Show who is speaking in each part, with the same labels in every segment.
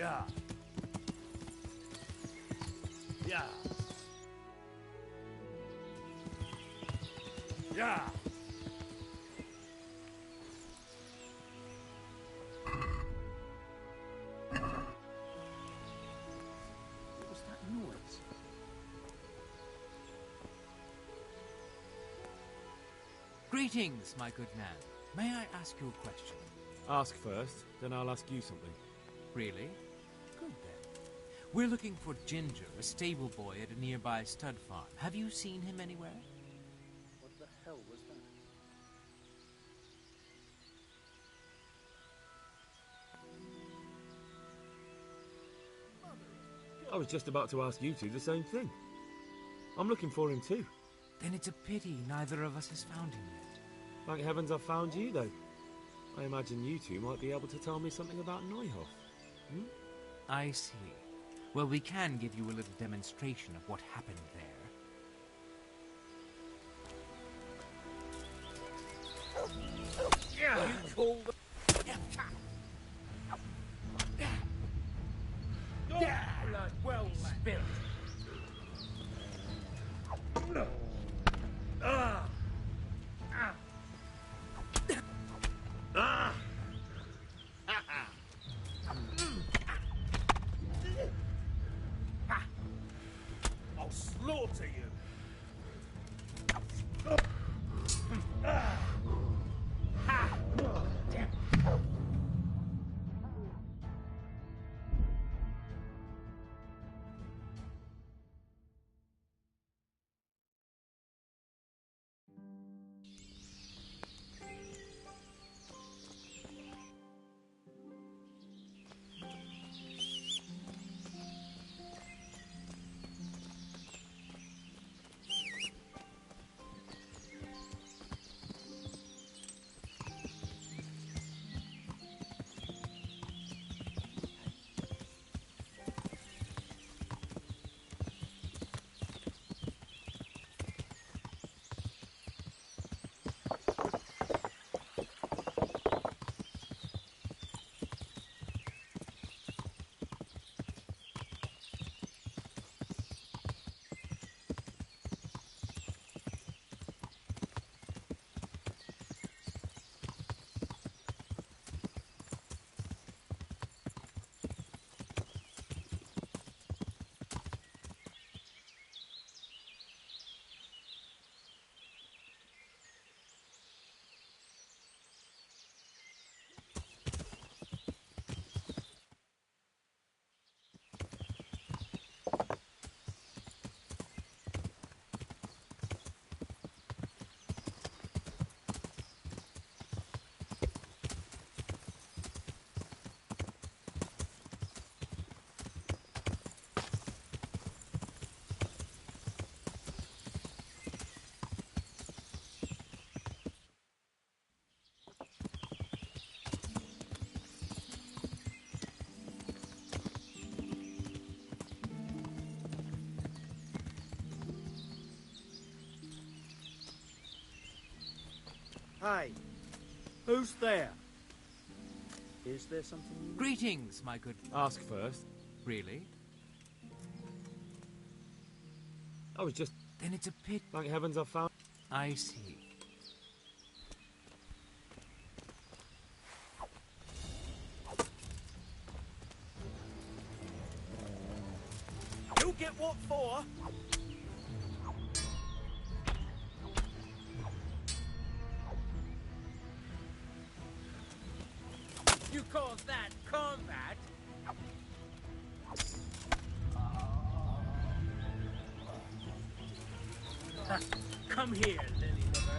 Speaker 1: Yeah. Yeah. Yeah.
Speaker 2: What was that noise?
Speaker 3: Greetings, my good man. May I ask you a question?
Speaker 4: Ask first, then I'll ask you something.
Speaker 3: Really? Good then. We're looking for Ginger, a stable boy at a nearby stud farm. Have you seen him anywhere?
Speaker 2: What the hell was that?
Speaker 4: I was just about to ask you two the same thing. I'm looking for him too.
Speaker 3: Then it's a pity neither of us has found him yet.
Speaker 4: Thank heavens I've found you, though. I imagine you two might be able to tell me something about Neuhof. Hmm?
Speaker 3: I see. Well, we can give you a little demonstration of what happened there.
Speaker 1: Yeah. You call the... Blood well spilled. Ah. Ah. Ah. I'll slaughter you.
Speaker 2: Hey, who's there? Is there something you need?
Speaker 3: Greetings, my good...
Speaker 4: Ask first.
Speaker 3: Really?
Speaker 4: I was just...
Speaker 3: Then it's a pit.
Speaker 4: Thank heavens I've found...
Speaker 3: I see.
Speaker 1: You get what for? You call that combat? Come here, lily liver.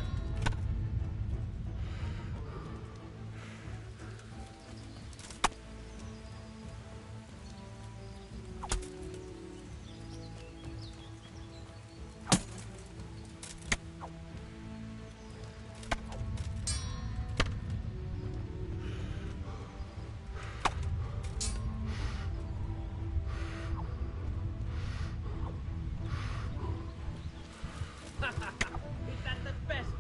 Speaker 1: Is that the best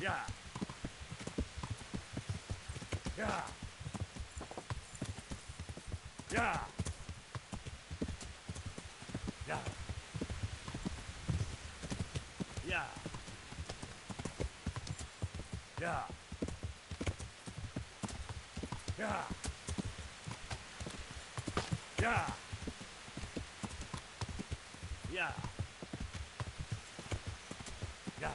Speaker 4: Yeah. Yeah. Yeah. Yeah. Yeah. Yeah. Yeah. Yeah. Yeah. Yeah.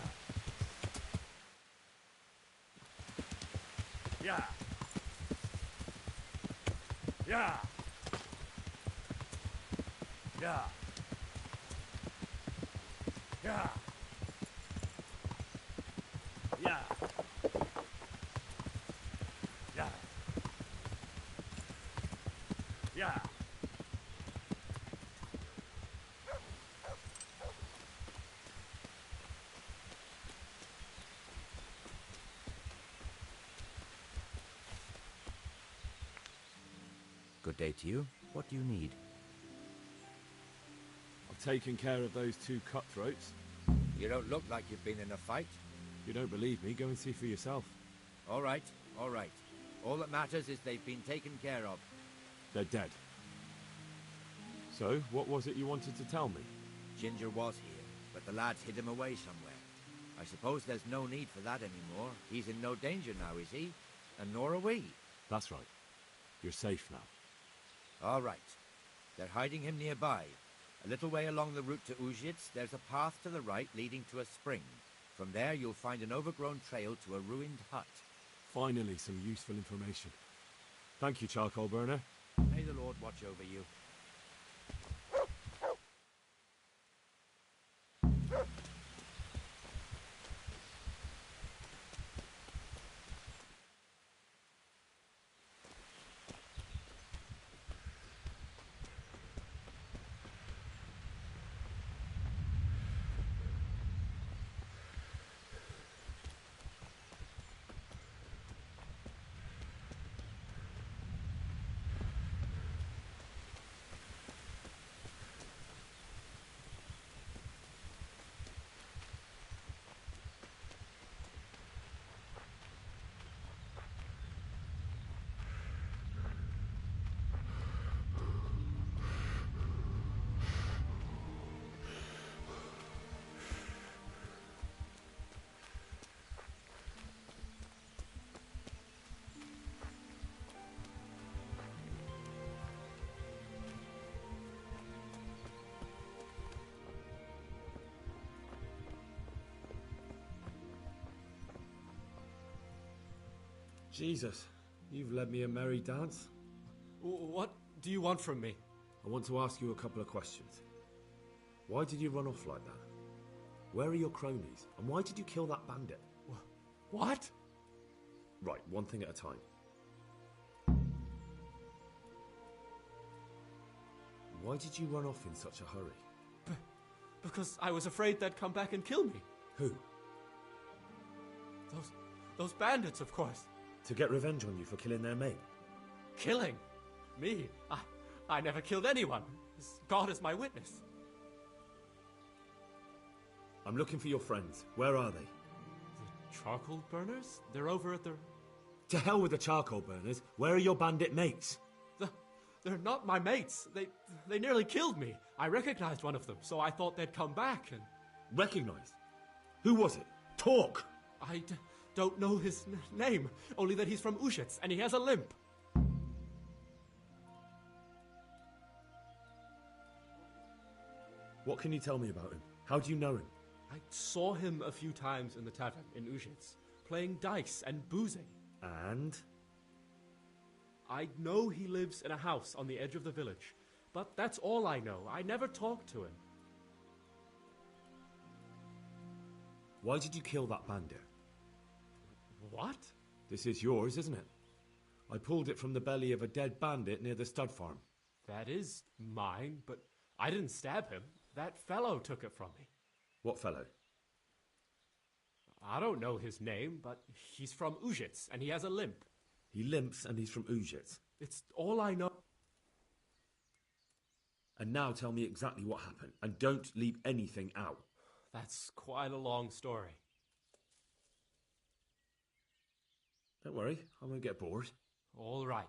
Speaker 4: Yeah. Yeah. Yeah. Yeah. Yeah. Yeah. Yeah.
Speaker 5: Good day to you. What do you need?
Speaker 4: I've taken care of those two cutthroats.
Speaker 5: You don't look like you've been in a fight.
Speaker 4: You don't believe me? Go and see for yourself.
Speaker 5: All right, all right. All that matters is they've been taken care of.
Speaker 4: They're dead. So, what was it you wanted to tell me?
Speaker 5: Ginger was here, but the lads hid him away somewhere. I suppose there's no need for that anymore. He's in no danger now, is he? And nor are we.
Speaker 4: That's right. You're safe now.
Speaker 5: All right. They're hiding him nearby. A little way along the route to Uzhitz, there's a path to the right leading to a spring. From there, you'll find an overgrown trail to a ruined hut.
Speaker 4: Finally, some useful information. Thank you, Charcoal Burner.
Speaker 5: May the Lord watch over you.
Speaker 4: Jesus, you've led me a merry dance.
Speaker 6: What do you want from me?
Speaker 4: I want to ask you a couple of questions. Why did you run off like that? Where are your cronies? And why did you kill that bandit?
Speaker 6: What?
Speaker 4: Right, one thing at a time. Why did you run off in such a hurry?
Speaker 6: Because I was afraid they'd come back and kill me.
Speaker 4: Who?
Speaker 6: Those bandits, of course.
Speaker 4: To get revenge on you for killing their mate?
Speaker 6: Killing? Me? I never killed anyone. God is my witness.
Speaker 4: I'm looking for your friends. Where are they?
Speaker 6: The charcoal burners? They're over at the...
Speaker 4: To hell with the charcoal burners. Where are your bandit mates?
Speaker 6: They're not my mates. They nearly killed me. I recognized one of them, so I thought they'd come back and...
Speaker 4: Recognized? Who was it? Talk!
Speaker 6: I don't know his name, only that he's from Uzhitz, and he has a limp.
Speaker 4: What can you tell me about him? How do you know him?
Speaker 6: I saw him a few times in the tavern in Uzhitz, playing dice and boozing.
Speaker 4: And?
Speaker 6: I know he lives in a house on the edge of the village, but that's all I know. I never talked to him.
Speaker 4: Why did you kill that bandit?
Speaker 6: What?
Speaker 4: This is yours, isn't it? I pulled it from the belly of a dead bandit near the stud farm.
Speaker 6: That is mine, but I didn't stab him. That fellow took it from me.
Speaker 4: What fellow?
Speaker 6: I don't know his name, but he's from Uzhitz, and he has a limp.
Speaker 4: He limps and he's from Uzhitz.
Speaker 6: It's all I know.
Speaker 4: And now tell me exactly what happened, and don't leave anything out.
Speaker 6: That's quite a long story.
Speaker 4: Don't worry, I won't get bored.
Speaker 6: All right.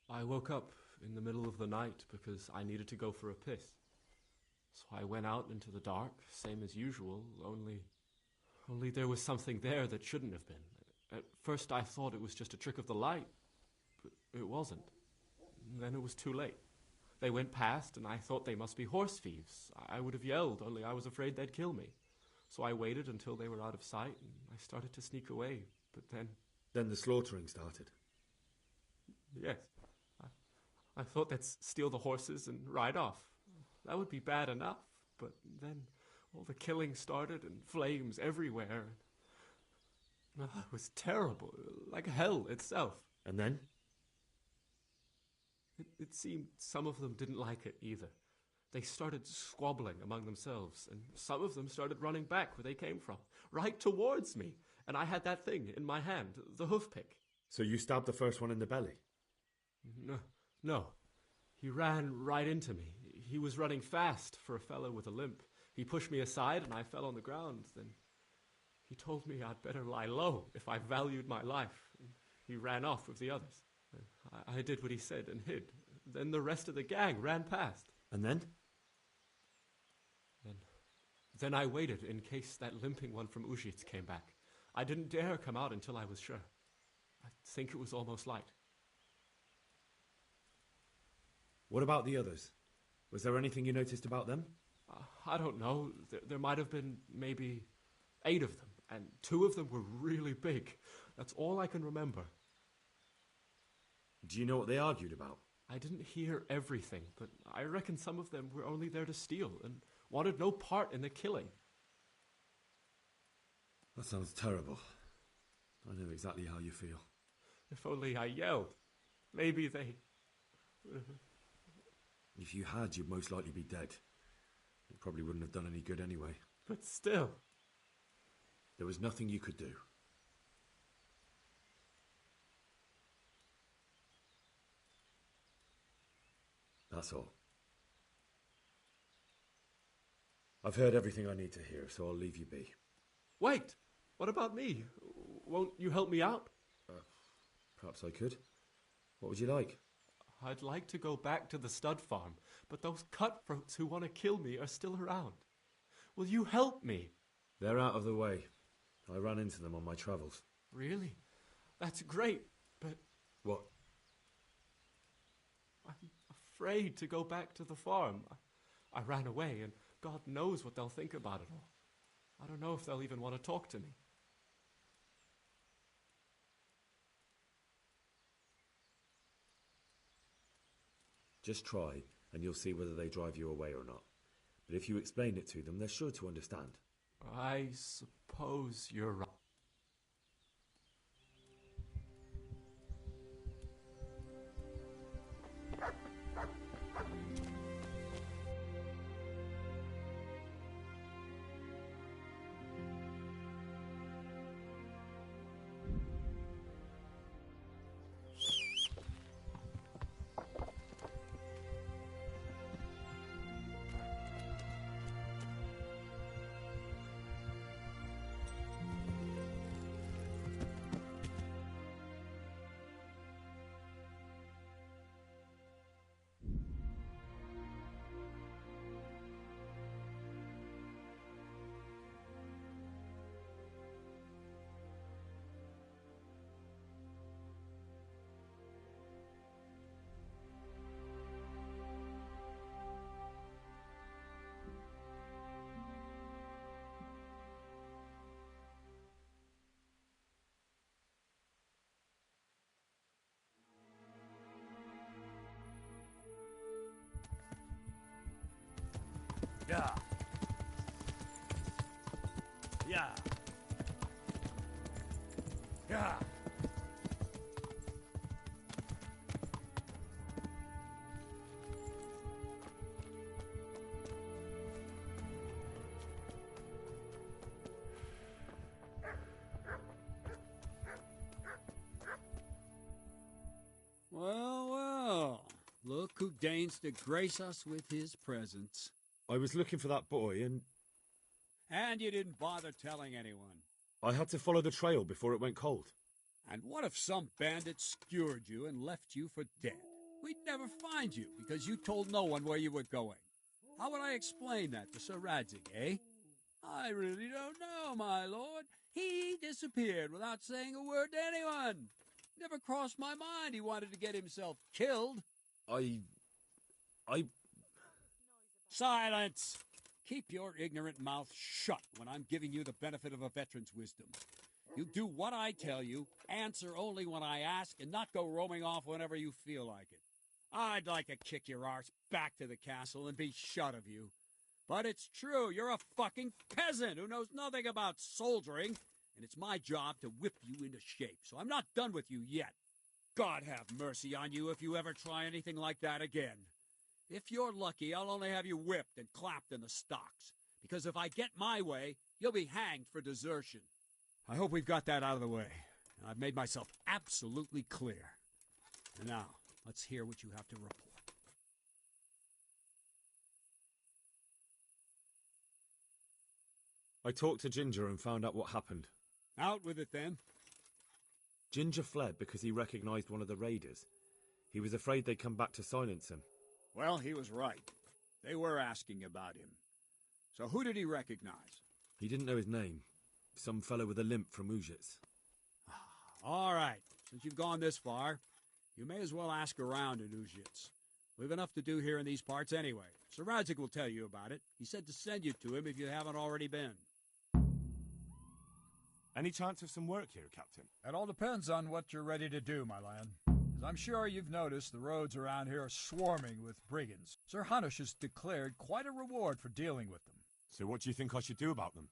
Speaker 6: I woke up in the middle of the night because I needed to go for a piss. So I went out into the dark, same as usual, only there was something there that shouldn't have been. At first I thought it was just a trick of the light, but it wasn't. And then it was too late. They went past, and I thought they must be horse thieves. I would have yelled, only I was afraid they'd kill me. So I waited until they were out of sight, and I started to sneak away. But then...
Speaker 4: Then the slaughtering started.
Speaker 6: Yes. I thought they'd steal the horses and ride off. That would be bad enough. But then all the killing started, and flames everywhere. It was terrible, like hell itself.
Speaker 4: And then?
Speaker 6: It seemed some of them didn't like it either. They started squabbling among themselves, and some of them started running back where they came from, right towards me. And I had that thing in my hand, the hoof pick.
Speaker 4: So you stabbed the first one in the belly?
Speaker 6: No. He ran right into me. He was running fast for a fellow with a limp. He pushed me aside, and I fell on the ground. Then he told me I'd better lie low if I valued my life. He ran off with the others. I did what he said and hid. Then the rest of the gang ran past.
Speaker 4: And then?
Speaker 6: Then I waited in case that limping one from Uzhitz came back. I didn't dare come out until I was sure. I think it was almost light.
Speaker 4: What about the others? Was there anything you noticed about them?
Speaker 6: I don't know. There might have been maybe 8 of them, and 2 of them were really big. That's all I can remember.
Speaker 4: Do you know what they argued about?
Speaker 6: I didn't hear everything, but I reckon some of them were only there to steal and wanted no part in the killing.
Speaker 4: That sounds terrible. I know exactly how you feel.
Speaker 6: If only I yelled. Maybe they...
Speaker 4: If you had, you'd most likely be dead. It probably wouldn't have done any good anyway.
Speaker 6: But still...
Speaker 4: There was nothing you could do. That's all. I've heard everything I need to hear, so I'll leave you be.
Speaker 6: Wait! What about me? Won't you help me out?
Speaker 4: Perhaps I could. What would you like?
Speaker 6: I'd like to go back to the stud farm, but those cutthroats who want to kill me are still around. Will you help me?
Speaker 4: They're out of the way. I ran into them on my travels.
Speaker 6: Really? That's great, but...
Speaker 4: What?
Speaker 6: I'm afraid to go back to the farm. I ran away, and God knows what they'll think about it all. I don't know if they'll even want to talk to me.
Speaker 4: Just try, and you'll see whether they drive you away or not. But if you explain it to them, they're sure to understand.
Speaker 6: I suppose you're right.
Speaker 2: Yeah. Yeah. Yeah.
Speaker 7: Well, well. Look who deigns to grace us with his presence.
Speaker 4: I was looking for that boy, and
Speaker 7: And you didn't bother telling anyone.
Speaker 4: I had to follow the trail before it went cold.
Speaker 7: And what if some bandit skewered you and left you for dead? We'd never find you because you told no one where you were going. How would I explain that to Sir Radzig, eh? I really don't know, my lord. He disappeared without saying a word to anyone. Never crossed my mind he wanted to get himself killed.
Speaker 4: I...
Speaker 7: Silence! Keep your ignorant mouth shut when I'm giving you the benefit of a veteran's wisdom. You do what I tell you, answer only when I ask, and not go roaming off whenever you feel like it. I'd like to kick your arse back to the castle and be shut of you. But it's true, you're a fucking peasant who knows nothing about soldiering, and it's my job to whip you into shape, so I'm not done with you yet. God have mercy on you if you ever try anything like that again. If you're lucky, I'll only have you whipped and clapped in the stocks, because if I get my way, you'll be hanged for desertion. I hope we've got that out of the way. I've made myself absolutely clear. And now, let's hear what you have to report.
Speaker 4: I talked to Ginger and found out what happened.
Speaker 7: Out with it, then.
Speaker 4: Ginger fled because he recognized one of the raiders. He was afraid they'd come back to silence him.
Speaker 7: Well, he was right. They were asking about him. So who did he recognize?
Speaker 4: He didn't know his name. Some fellow with a limp from Uzhitz.
Speaker 7: All right. Since you've gone this far, you may as well ask around in Uzhitz. We've enough to do here in these parts anyway. Sir Radzig will tell you about it. He said to send you to him if you haven't already been.
Speaker 4: Any chance of some work here, Captain?
Speaker 8: It all depends on what you're ready to do, my lad. As I'm sure you've noticed, the roads around here are swarming with brigands. Sir Hanush has declared quite a reward for dealing with them.
Speaker 4: So what do you think I should do about them?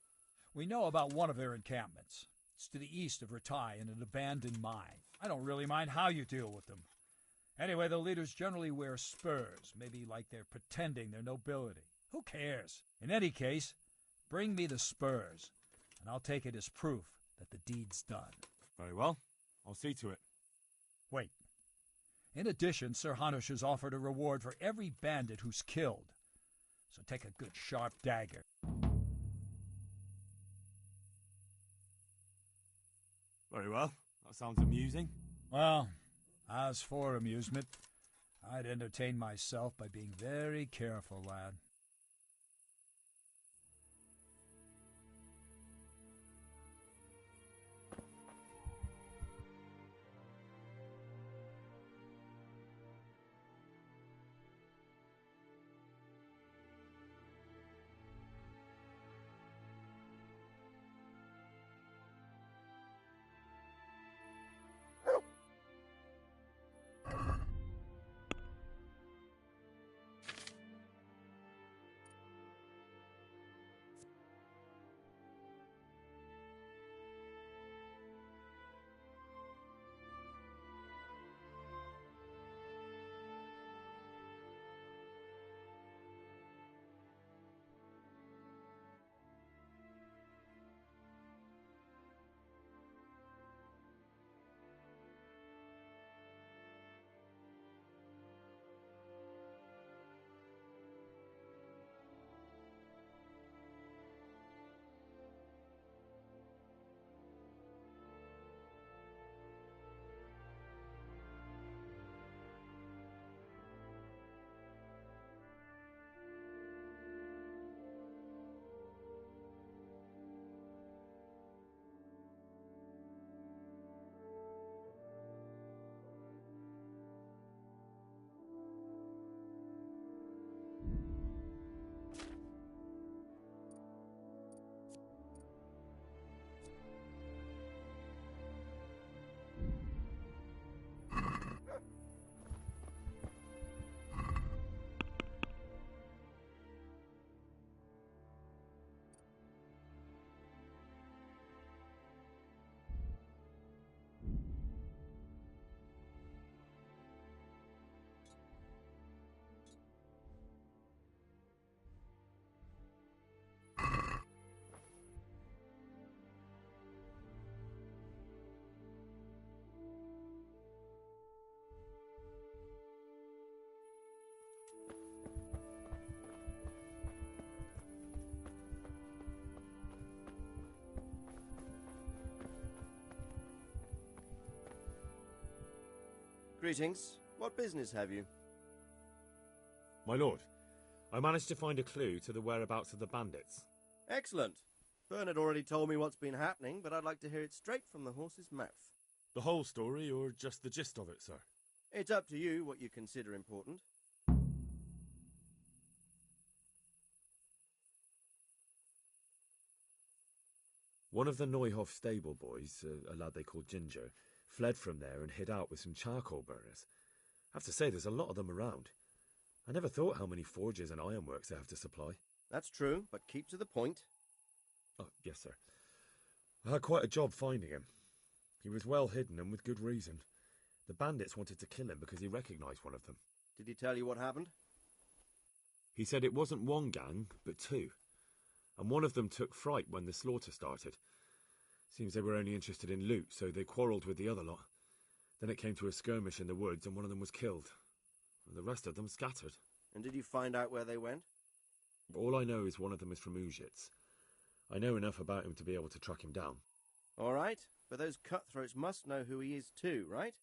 Speaker 8: We know about one of their encampments. It's to the east of Ratai in an abandoned mine. I don't really mind how you deal with them. Anyway, the leaders generally wear spurs, maybe like they're pretending they're nobility. Who cares? In any case, bring me the spurs, and I'll take it as proof that the deed's done.
Speaker 4: Very well. I'll see to it.
Speaker 8: Wait. In addition, Sir Hanush has offered a reward for every bandit who's killed. So take a good sharp dagger.
Speaker 4: Very well. That sounds amusing.
Speaker 8: Well, as for amusement, I'd entertain myself by being very careful, lad.
Speaker 9: Greetings. What business have you?
Speaker 4: My lord, I managed to find a clue to the whereabouts of the bandits.
Speaker 9: Excellent. Bernard already told me what's been happening, but I'd like to hear it straight from the horse's mouth.
Speaker 4: The whole story, or just the gist of it, sir?
Speaker 9: It's up to you what you consider important.
Speaker 4: One of the Neuhoff stable boys, a lad they called Ginger, fled from there and hid out with some charcoal burners. I have to say, there's a lot of them around. I never thought how many forges and ironworks they have to supply.
Speaker 9: That's true, but keep to the point.
Speaker 4: Oh, yes, sir. I had quite a job finding him. He was well hidden and with good reason. The bandits wanted to kill him because he recognised one of them.
Speaker 9: Did he tell you what happened?
Speaker 4: He said it wasn't one gang, but two. And one of them took fright when the slaughter started. Seems they were only interested in loot, so they quarrelled with the other lot. Then it came to a skirmish in the woods and one of them was killed. And the rest of them scattered.
Speaker 9: And did you find out where they went?
Speaker 4: All I know is one of them is from Uzhitz. I know enough about him to be able to track him down.
Speaker 9: All right, but those cutthroats must know who he is too, right?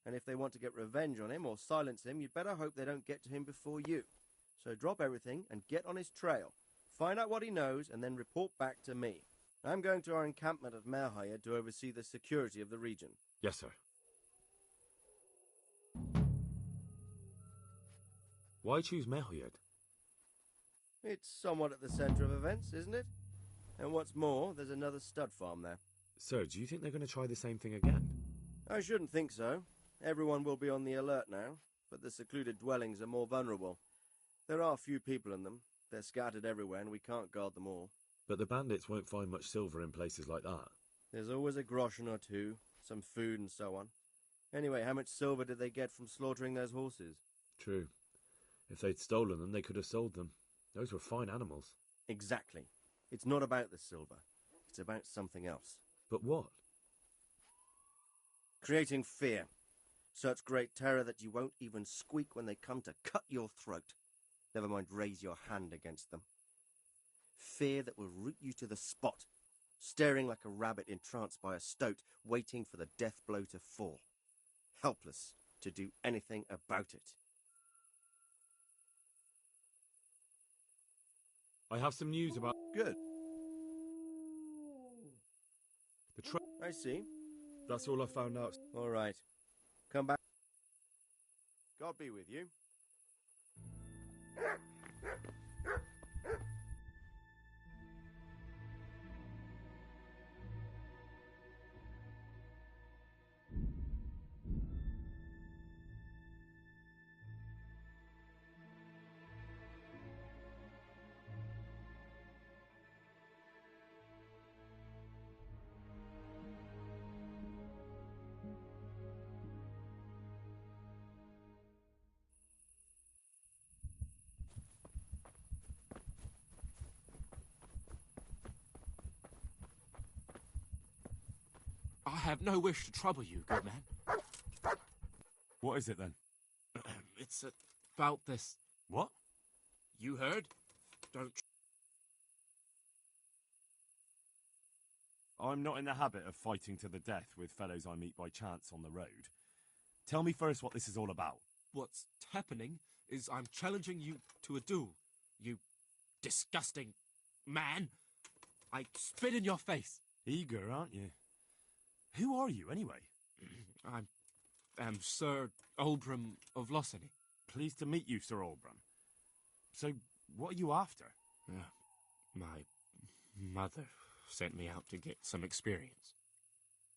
Speaker 9: And if they want to get revenge on him or silence him, you'd better hope they don't get to him before you. So drop everything and get on his trail. Find out what he knows and then report back to me. I'm going to our encampment at Merhayed to oversee the security of the region.
Speaker 4: Yes, sir. Why choose Merhayed?
Speaker 9: It's somewhat at the centre of events, isn't it? And what's more, there's another stud farm there.
Speaker 4: Sir, do you think they're going to try the same thing again?
Speaker 9: I shouldn't think so. Everyone will be on the alert now, but the secluded dwellings are more vulnerable. There are few people in them. They're scattered everywhere and we can't guard them all.
Speaker 4: But the bandits won't find much silver in places like that.
Speaker 9: There's always a groschen or two, some food and so on. Anyway, how much silver did they get from slaughtering those horses?
Speaker 4: True. If they'd stolen them, they could have sold them. Those were fine animals.
Speaker 9: Exactly. It's not about the silver. It's about something else.
Speaker 4: But what?
Speaker 9: Creating fear. Such great terror that you won't even squeak when they come to cut your throat. Never mind raise your hand against them. Fear that will root you to the spot, staring like a rabbit entranced by a stoat, waiting for the death blow to fall. Helpless to do anything about it.
Speaker 4: I have some news about...
Speaker 9: Good.
Speaker 4: The
Speaker 9: I see.
Speaker 4: That's all I found out.
Speaker 9: All right. Come back. God be with you.
Speaker 3: I have no wish to trouble you, good man.
Speaker 4: What is it then?
Speaker 3: It's about this.
Speaker 4: What?
Speaker 3: You heard? Don't...
Speaker 4: I'm not in the habit of fighting to the death with fellows I meet by chance on the road. Tell me first what this is all about.
Speaker 3: What's happening is I'm challenging you to a duel. You disgusting man. I spit in your face.
Speaker 4: Eager, aren't you? Who are you, anyway?
Speaker 3: I am Sir Oldbrum of Lossany.
Speaker 4: Pleased to meet you, Sir Oldbrum. So, what are you after?
Speaker 3: My mother sent me out to get some experience.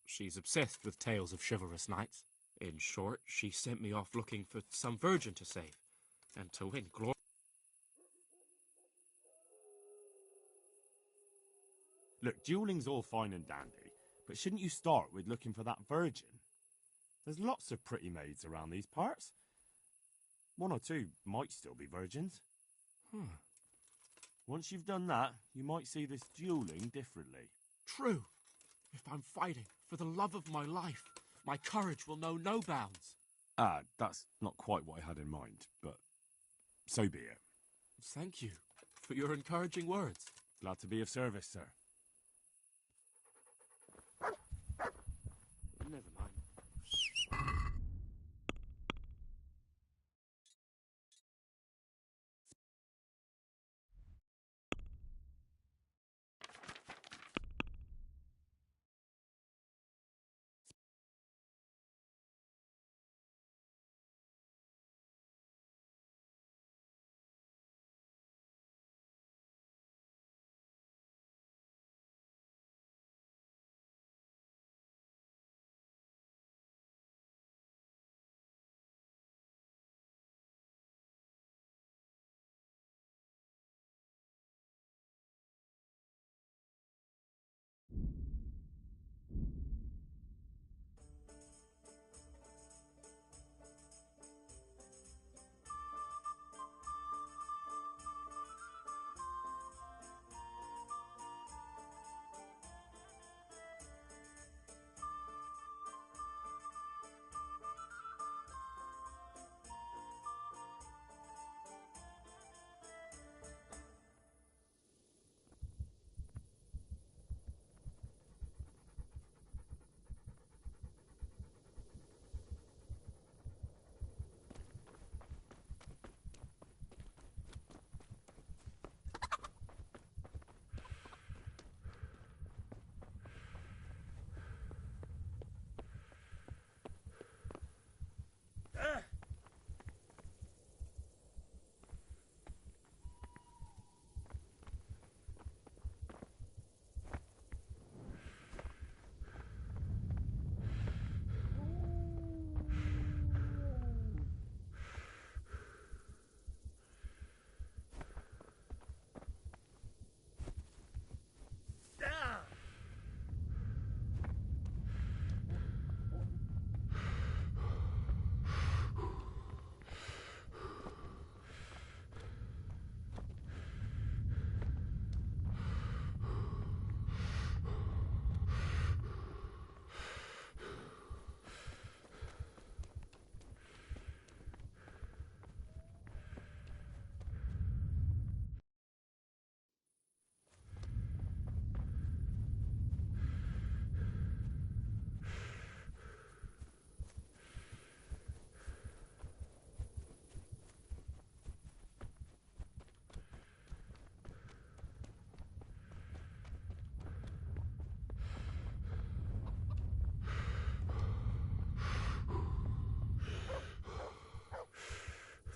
Speaker 3: She's obsessed with tales of chivalrous knights. In short, she sent me off looking for some virgin to save, and to win glory.
Speaker 4: Look, dueling's all fine and dandy, but shouldn't you start with looking for that virgin? There's lots of pretty maids around these parts. One or two might still be virgins. Once you've done that, you might see this dueling differently.
Speaker 3: True. If I'm fighting for the love of my life, my courage will know no bounds.
Speaker 4: That's not quite what I had in mind, but so be it.
Speaker 3: Thank you for your encouraging words.
Speaker 4: Glad to be of service, sir.
Speaker 3: Never mind.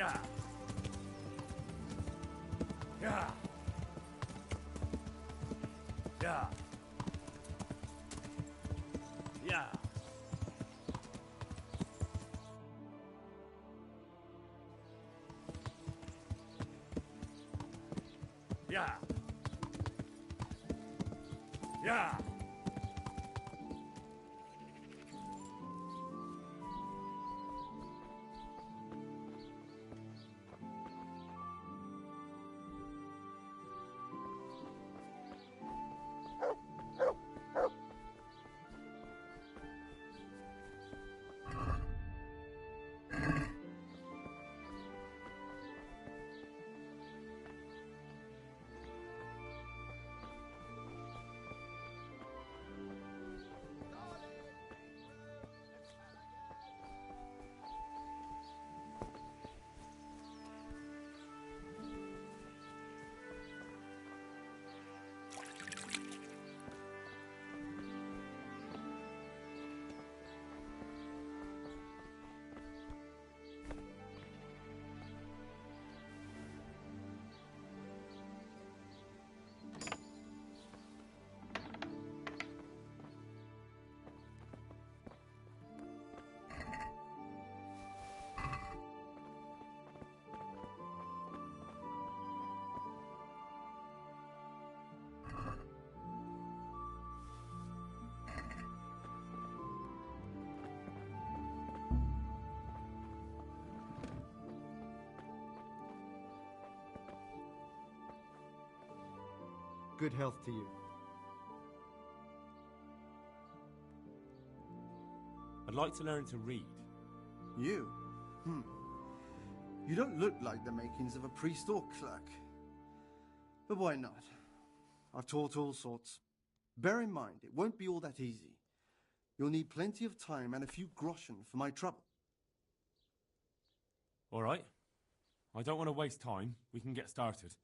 Speaker 1: Yeah. Yeah. Yeah. Yeah. Yeah. Yeah.
Speaker 10: Good health to you.
Speaker 4: I'd like to learn to read.
Speaker 10: You? You don't look like the makings of a priest or clerk. But why not? I've taught all sorts. Bear in mind, it won't be all that easy. You'll need plenty of time and a few groschen for my trouble.
Speaker 4: All right. I don't want to waste time. We can get started.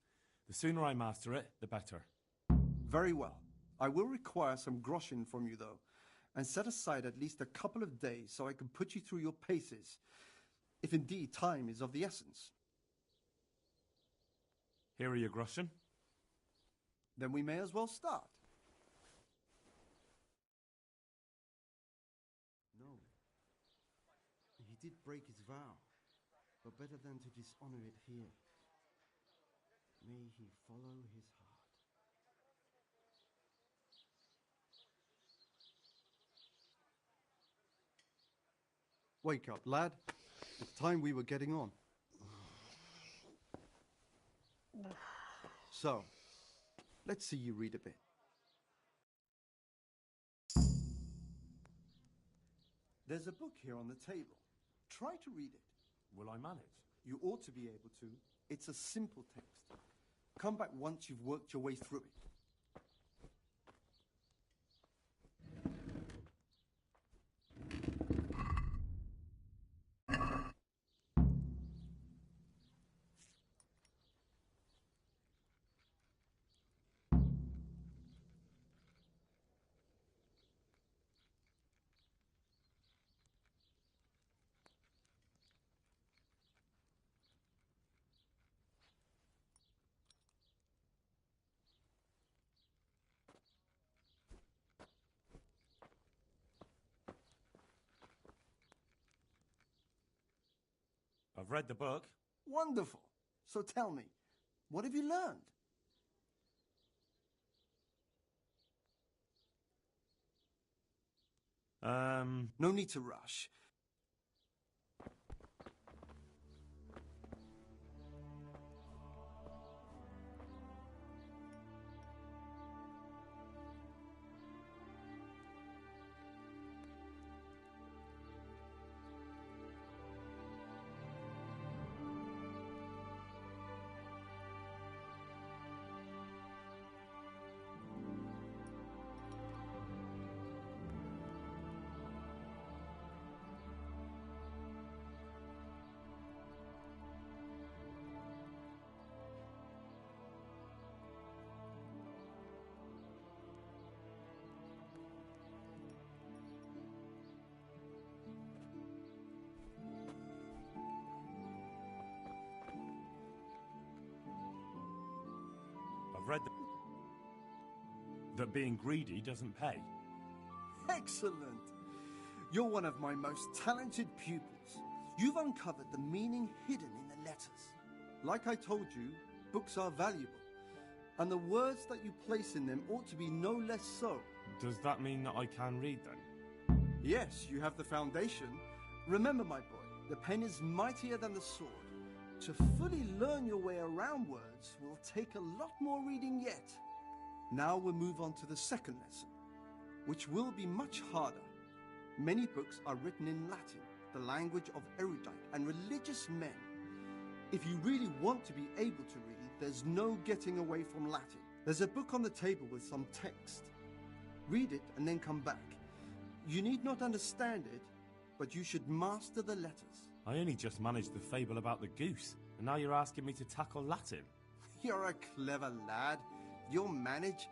Speaker 4: The sooner I master it, the better.
Speaker 10: Very well. I will require some groschen from you, though, and set aside at least a couple of days so I can put you through your paces, if indeed time is of the essence.
Speaker 4: Here are your groschen.
Speaker 10: Then we may as well start. No. He did break his vow, but better than to dishonor it here. May he follow his heart. Wake up, lad. It's time we were getting on. So, let's see you read a bit. There's a book here on the table. Try to read it.
Speaker 4: Will I manage?
Speaker 10: You ought to be able to. It's a simple text. Come back once you've worked your way through it.
Speaker 4: I've read the book.
Speaker 10: Wonderful. So tell me, what have you learned? No need to rush.
Speaker 1: I've read that being greedy doesn't pay.
Speaker 10: Excellent! You're one of my most talented pupils. You've uncovered the meaning hidden in the letters. Like I told you, books are valuable, and the words that you place in them ought to be no less so.
Speaker 1: Does that mean that I can read then?
Speaker 10: Yes, you have the foundation. Remember, my boy, the pen is mightier than the sword. To fully learn your way around words will take a lot more reading yet. Now we'll move on to the second lesson, which will be much harder. Many books are written in Latin, the language of erudite and religious men. If you really want to be able to read, there's no getting away from Latin. There's a book on the table with some text. Read it and then come back. You need not understand it, but you should master the letters.
Speaker 1: I only just managed the fable about the goose, and now you're asking me to tackle Latin.
Speaker 10: You're a clever lad. You'll manage.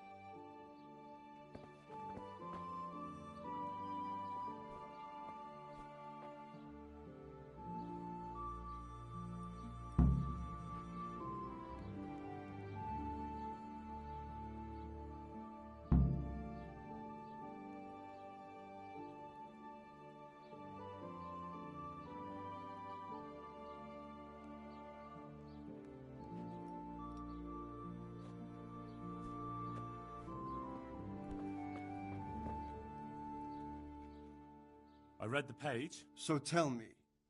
Speaker 1: I read the page.
Speaker 10: So tell me,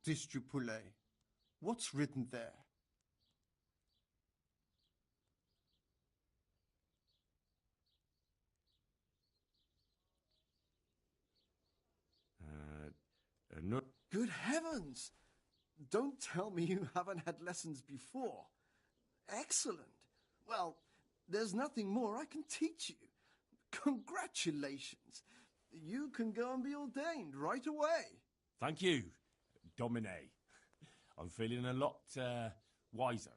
Speaker 10: Disjupule, what's written there?
Speaker 1: No.
Speaker 10: Good heavens! Don't tell me you haven't had lessons before. Excellent. Well, there's nothing more I can teach you. Congratulations. You can go and be ordained right away.
Speaker 1: Thank you, Domine. I'm feeling a lot wiser.